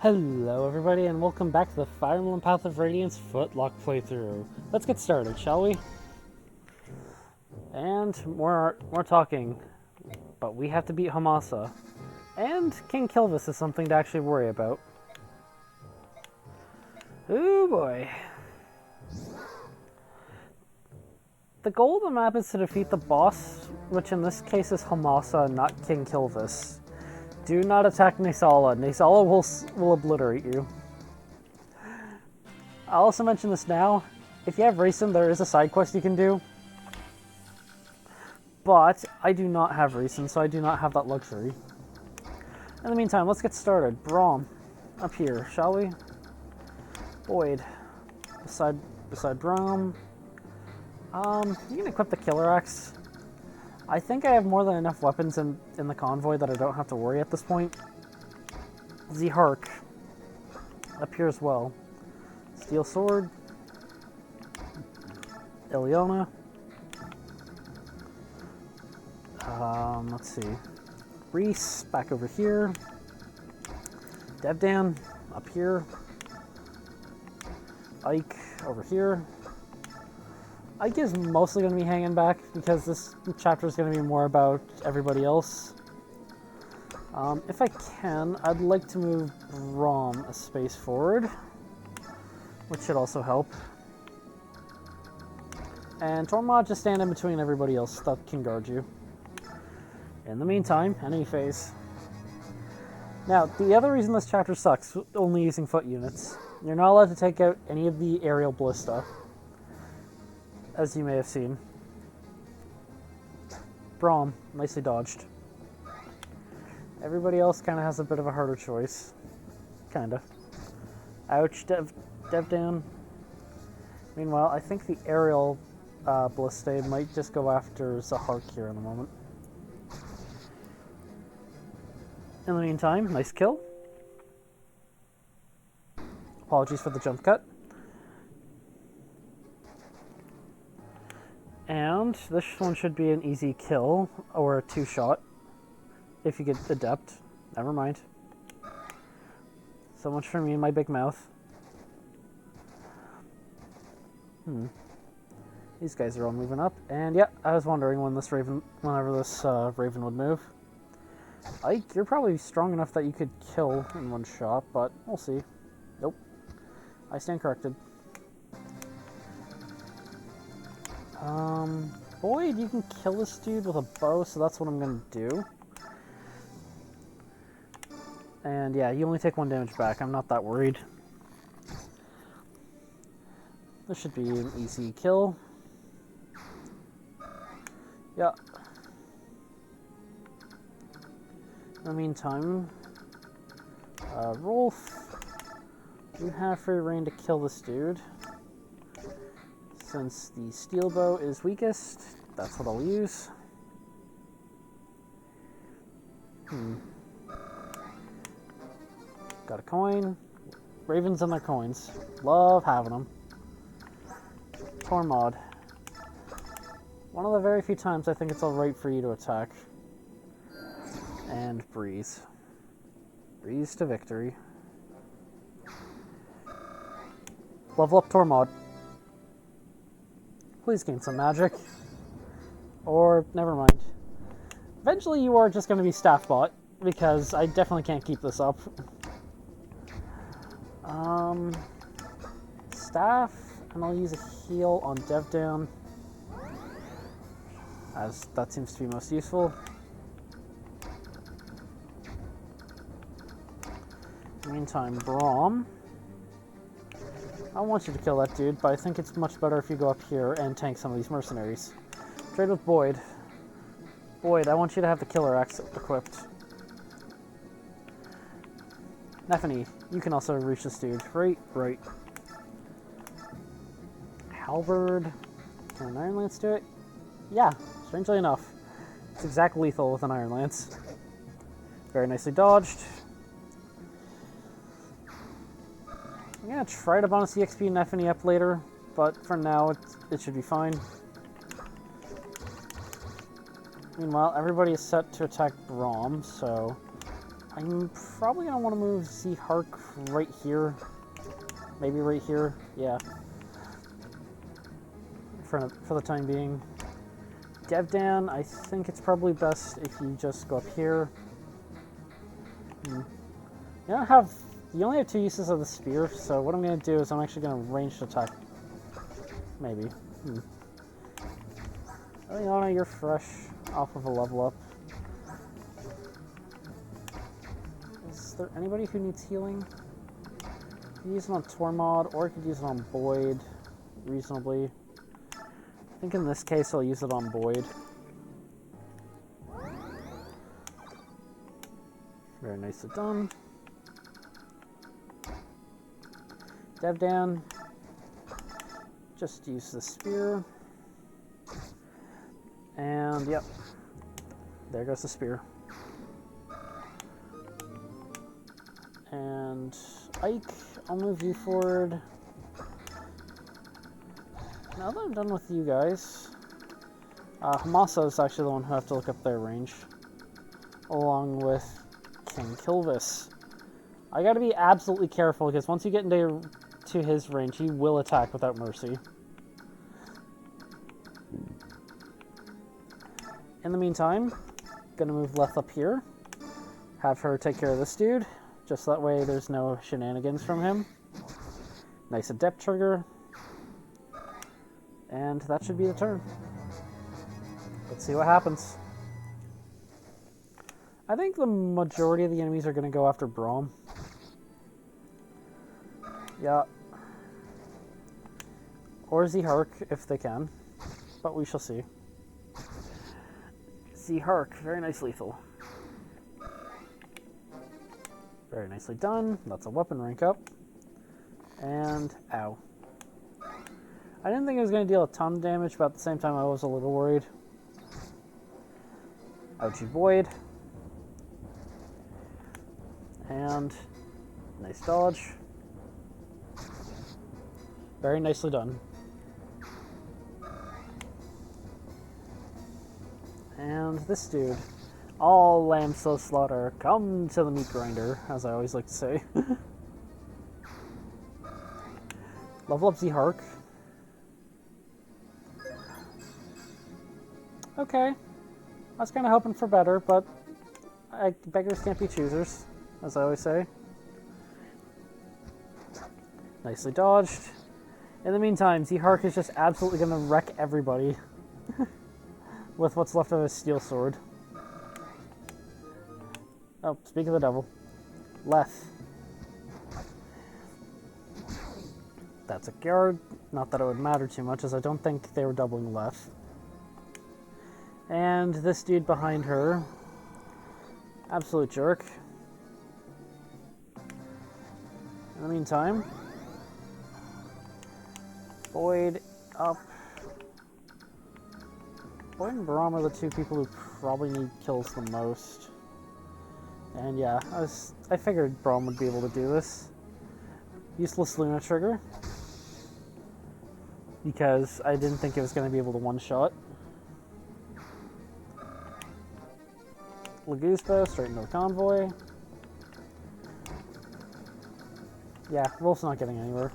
Hello everybody and welcome back to the Fire Emblem Path of Radiance Footlock playthrough. Let's get started, shall we? And more talking, but we have to beat Homasa. And King Kilvis is something to actually worry about. Ooh boy. The goal of the map is to defeat the boss, which in this case is Homasa, not King Kilvis. Do not attack Naesala. Naesala will obliterate you. I'll also mention this now. If you have Racing, there is a side quest you can do. But I do not have Racing, so I do not have that luxury. In the meantime, let's get started. Braum, up here, shall we? Boyd, beside Braum. You can equip the Killer Axe. I think I have more than enough weapons in the convoy that I don't have to worry at this point. Hark, up here as well. Steel Sword. Ileana. Let's see. Reese, back over here. Daein, up here. Ike, over here. Ike is mostly going to be hanging back because this chapter is going to be more about everybody else. If I can, I'd like to move Braum a space forward, which should also help. And Tormod, just stand in between everybody else that can guard you. In the meantime, enemy phase. Now, the other reason this chapter sucks, only using foot units, you're not allowed to take out any of the aerial ballista, as you may have seen. Braum, nicely dodged. Everybody else kind of has a bit of a harder choice. Kinda. Ouch, Dev down. Meanwhile, I think the aerial ballista might just go after Zahark here in a moment. In the meantime, nice kill. Apologies for the jump cut. And this one should be an easy kill, or a two-shot, if you get Adept. Never mind. So much for me and my big mouth. These guys are all moving up, and yeah, I was wondering when whenever this Raven would move. Ike, you're probably strong enough that you could kill in one shot, but we'll see. Nope. I stand corrected. Boyd, you can kill this dude with a bow, so that's what I'm gonna do. And yeah, you only take 1 damage back. I'm not that worried. This should be an easy kill. Yeah. In the meantime, Rolf, you have free reign to kill this dude. Since the steel bow is weakest, that's what I'll use. Got a coin. Ravens and their coins. Love having them. Tormod. One of the very few times I think it's alright for you to attack. And Breeze. Breeze to victory. Level up Tormod. Please gain some magic. Or, never mind. Eventually you are just going to be staff bot, because I definitely can't keep this up. Staff, and I'll use a heal on Daein, as that seems to be most useful. In the meantime, Braum. I want you to kill that dude, but I think it's much better if you go up here and tank some of these mercenaries. Trade with Boyd. Boyd, I want you to have the Killer Axe equipped. Nephany, you can also reach this dude. Right. Halberd. Can an Iron Lance do it? Yeah, strangely enough. It's exact lethal with an Iron Lance. Very nicely dodged. I'm gonna try to bonus EXP Nephany up later, but for now it should be fine. Meanwhile, everybody is set to attack Braum, so I'm probably going to want to move Z-Hark right here. Maybe right here. Yeah. For the time being. Daein, I think it's probably best if you just go up here. You only have 2 uses of the spear, so what I'm going to do is I'm actually going to ranged attack. Maybe. Eliana, you're fresh off of a level up. Is there anybody who needs healing? You can use it on Tormod, or you could use it on Boyd, reasonably. I think in this case I'll use it on Boyd. Very nicely done. Daein, just use the spear. And yep, there goes the spear. And Ike, I'll move you forward. Now that I'm done with you guys, Homasa is actually the one who have to look up their range, along with King Kilvis. I gotta be absolutely careful because once you get into his range, he will attack without mercy. In the meantime, gonna move Leth up here, have her take care of this dude, just that way there's no shenanigans from him. Nice adept trigger. And that should be the turn. Let's see what happens. I think the majority of the enemies are going to go after Braum. Yeah. Or Z-Hark, if they can. But we shall see. Z-Hark, very nice lethal. Very nicely done. That's a weapon rank up. And, ow. I didn't think it was going to deal a ton of damage, but at the same time I was a little worried. Ouchie Void. And nice dodge. Very nicely done. And this dude. All lambs so slaughter, come to the meat grinder, as I always like to say. Level up Z-Hark. Okay. I was kind of hoping for better, but beggars can't be choosers, as I always say. Nicely dodged. In the meantime, Z-Hark is just absolutely going to wreck everybody with what's left of his steel sword. Oh, speak of the devil. Leth. That's a guard. Not that it would matter too much, as I don't think they were doubling Leth. And this dude behind her. Absolute jerk. In the meantime, Boyd up. Boyd and Braum are the 2 people who probably need kills the most. And yeah, I figured Braum would be able to do this. Useless Luna trigger. Because I didn't think it was going to be able to one-shot. Laguzbo, straight into the convoy. Yeah, Rolf's not getting anywhere.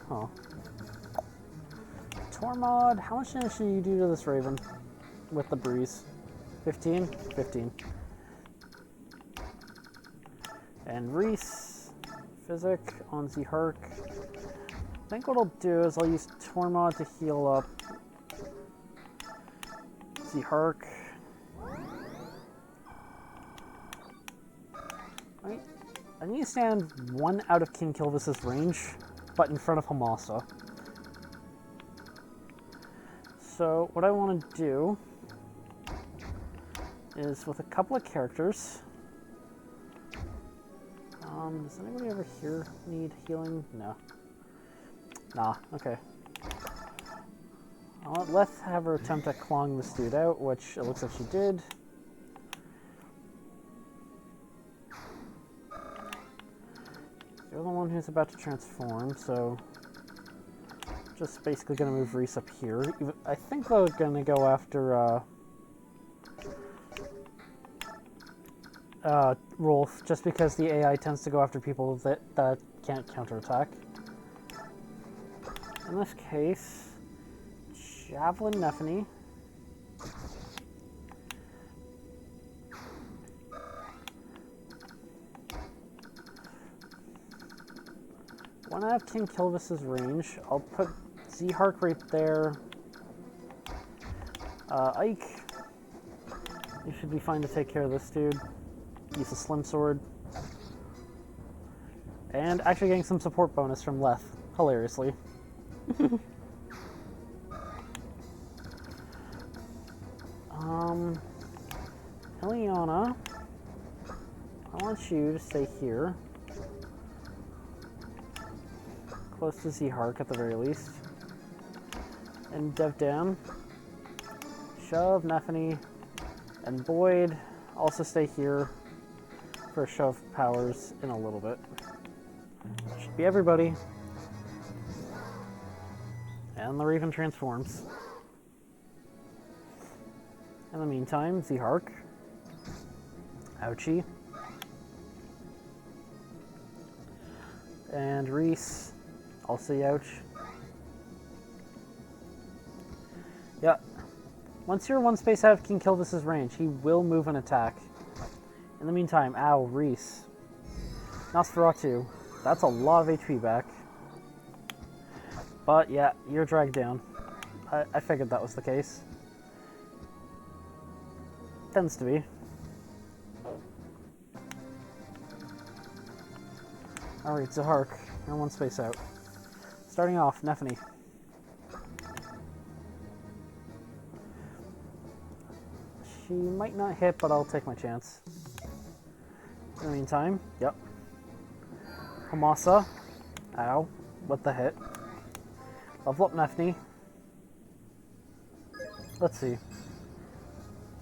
Huh. Tormod, how much damage should you do to this Raven with the breeze? 15? 15. And Reese, Physic on Z-Hark. I think what I'll do is I'll use Tormod to heal up Z-Hark. I need to stand 1 out of King Kilvis's range, but in front of Homasa. So what I want to do is with a couple of characters. Does anybody over here need healing? No. Nah, okay. Let's have her attempt at clawing this dude out, which it looks like she did. You're the one who's about to transform, so just basically going to move Reese up here. I think they're going to go after Rolf, just because the AI tends to go after people that can't counterattack. In this case, Javelin Nephany. When I have King Kilvis's range, I'll put Z-Hark right there. Ike, you should be fine to take care of this dude. Use a Slim Sword. And actually getting some support bonus from Leth, hilariously. Eliana, I want you to stay here. Close to Z-Hark at the very least. And Daein, shove Nephany, and Boyd also stay here for a show of powers in a little bit. Should be everybody. And the Raven transforms. In the meantime, Z-Hark. Ouchie. And Reese. Also ouch. Yeah. Once you're one space out of King Kilvis's range, he will move an attack. In the meantime, ow, Reese. Nosferatu. That's a lot of HP back. But yeah, you're dragged down. I figured that was the case. Tends to be. Alright, Z-Hark. You're one space out. Starting off, Nephany. She might not hit, but I'll take my chance. In the meantime, yep. Homasa. Ow. What the hit? Level up Nephany. Let's see.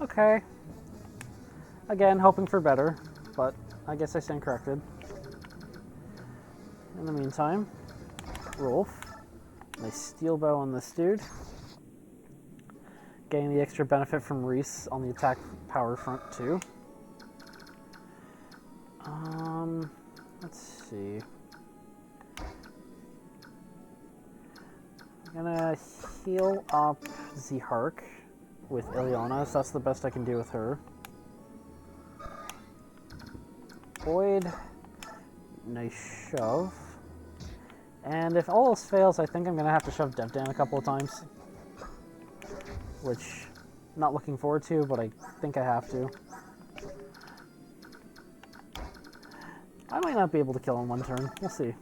Okay. Again, hoping for better, but I guess I stand corrected. In the meantime, Rolf. Nice steel bow on this dude. Getting the extra benefit from Reese on the attack power front too. Let's see. I'm gonna heal up Z-Hark with Ileana, so that's the best I can do with her. Boyd. Nice shove. And if all else fails, I think I'm going to have to shove Daein a couple of times. Which, not looking forward to, but I think I have to. I might not be able to kill in one turn. We'll see.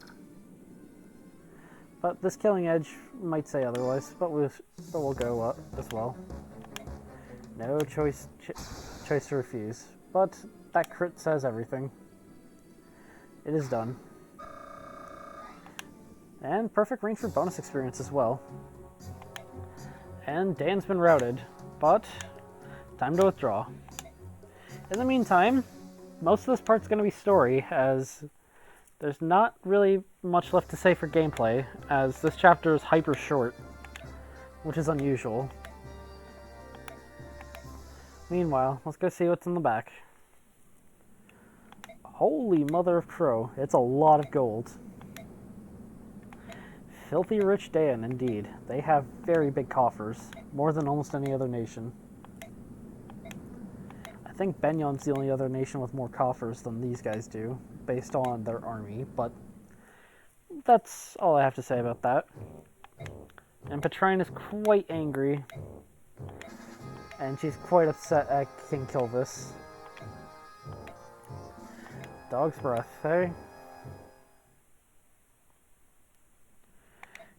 But this killing edge might say otherwise, but we'll go up as well. No choice to refuse. But that crit says everything. It is done. And perfect range for bonus experience as well. And Daein's been routed, but time to withdraw. In the meantime, most of this part's going to be story, as there's not really much left to say for gameplay, as this chapter is hyper short, which is unusual. Meanwhile, let's go see what's in the back. Holy mother of crow, it's a lot of gold. Filthy rich Daein, indeed. They have very big coffers, more than almost any other nation. I think Benyon's the only other nation with more coffers than these guys do, based on their army, but that's all I have to say about that. And Petrine is quite angry, and she's quite upset at King Kilvis. Dog's breath, hey?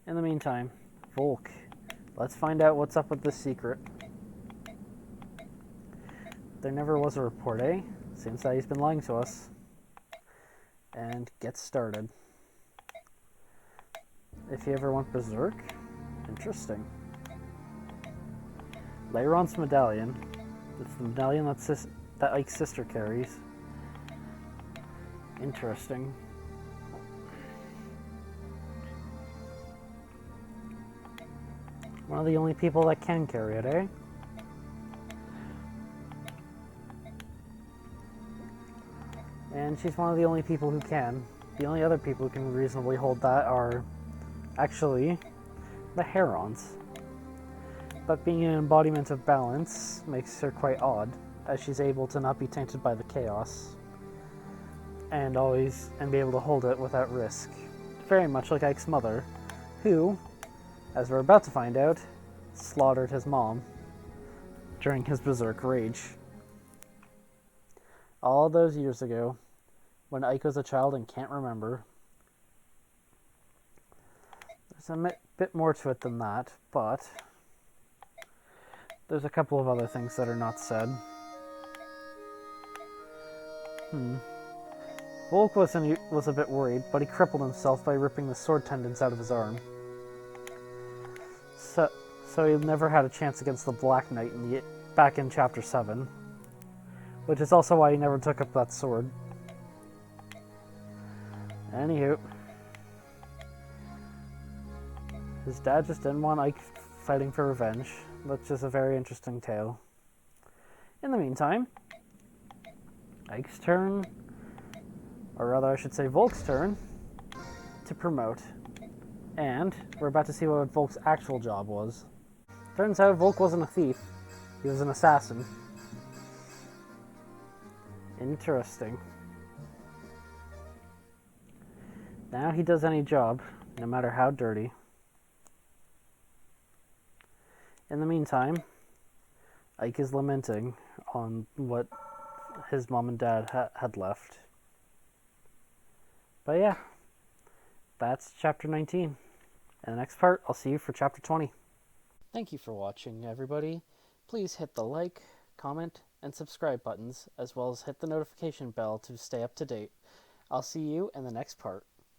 In the meantime, Volke. Let's find out what's up with this secret. There never was a report, eh? Seems that he's been lying to us. And get started. If you ever went berserk? Interesting. Leiron's medallion. It's the medallion that Ike's sister carries. Interesting. One of the only people that can carry it, eh? And she's one of the only people who can. The only other people who can reasonably hold that are actually the Herons. But being an embodiment of balance makes her quite odd, as she's able to not be tainted by the chaos and be able to hold it without risk. Very much like Ike's mother, who, as we're about to find out, slaughtered his mom during his berserk rage. All those years ago, when Ike was a child and can't remember. There's a bit more to it than that, but there's a couple of other things that are not said. Volke was a bit worried, but he crippled himself by ripping the sword tendons out of his arm. So he never had a chance against the Black Knight back in Chapter 7, which is also why he never took up that sword. Anywho, his dad just didn't want Ike fighting for revenge, which is a very interesting tale. In the meantime, Ike's turn, or rather I should say Volke's turn, to promote. And we're about to see what Volke's actual job was. Turns out Volke wasn't a thief, he was an assassin. Interesting. Now he does any job, no matter how dirty. In the meantime, Ike is lamenting on what his mom and dad had left. But yeah, that's Chapter 19. In the next part, I'll see you for Chapter 20. Thank you for watching, everybody. Please hit the like, comment, and subscribe buttons, as well as hit the notification bell to stay up to date. I'll see you in the next part.